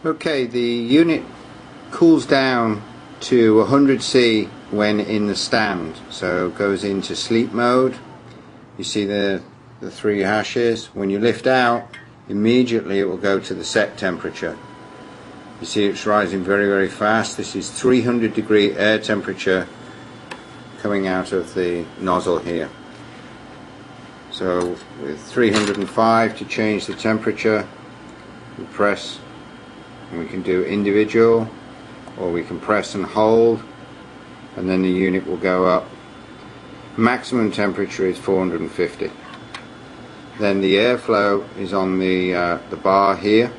Okay, the unit cools down to 100 C when in the stand, so it goes into sleep mode. You see the three hashes. When you lift out, immediately it will go to the set temperature. You see it's rising very, very fast. This is 300-degree air temperature coming out of the nozzle here. So with 305 to change the temperature, we press and we can do individual, or we can press and hold, and then the unit will go up. Maximum temperature is 450. Then the airflow is on the bar here.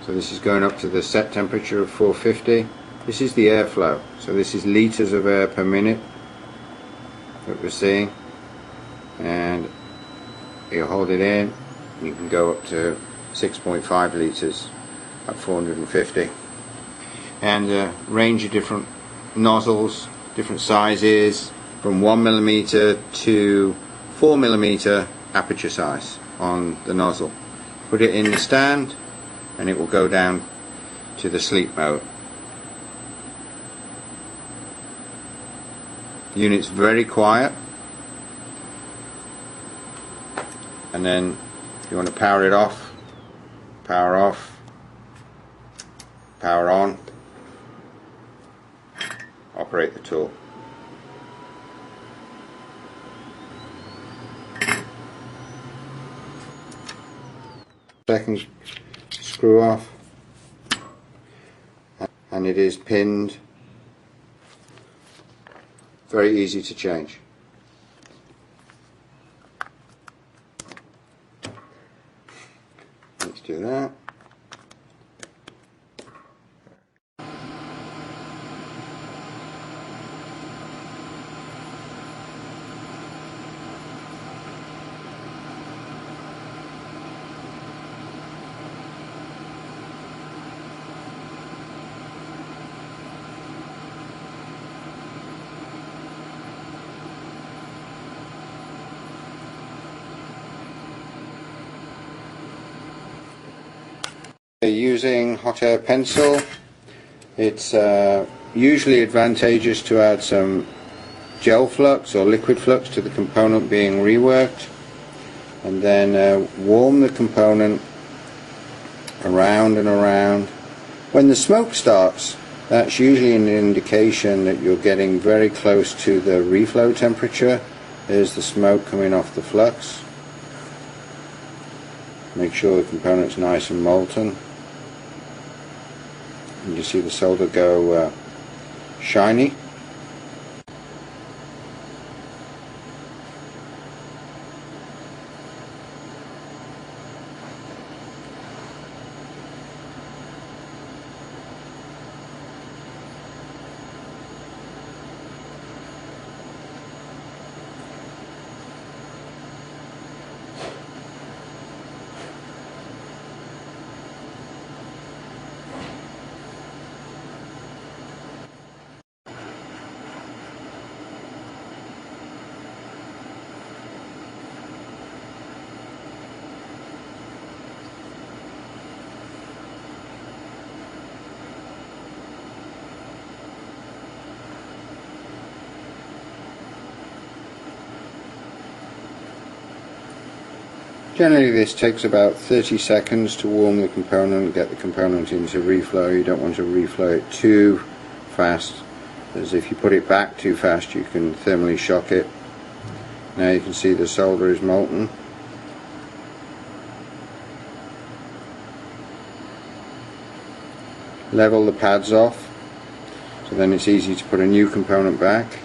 So this is going up to the set temperature of 450. This is the airflow. So this is liters of air per minute that we're seeing. And you hold it in, you can go up to 6.5 liters at 450. And a range of different nozzles, different sizes, from 1mm to 4mm aperture size on the nozzle. Put it in the stand and it will go down to the sleep mode. The unit's very quiet, and then if you want to power it off, power off, power on, operate the tool. Second screw off, and it is pinned. Very easy to change. Let's do that. Using hot air pencil, it's usually advantageous to add some gel flux or liquid flux to the component being reworked, and then warm the component around and around. When the smoke starts, that's usually an indication that you're getting very close to the reflow temperature. There's the smoke coming off the flux. Make sure the component's nice and molten. And you see the solder go shiny. Generally this takes about 30 seconds to warm the component, get the component into reflow. You don't want to reflow it too fast, as if you put it back too fast you can thermally shock it. Now you can see the solder is molten. Level the pads off, so then it's easy to put a new component back.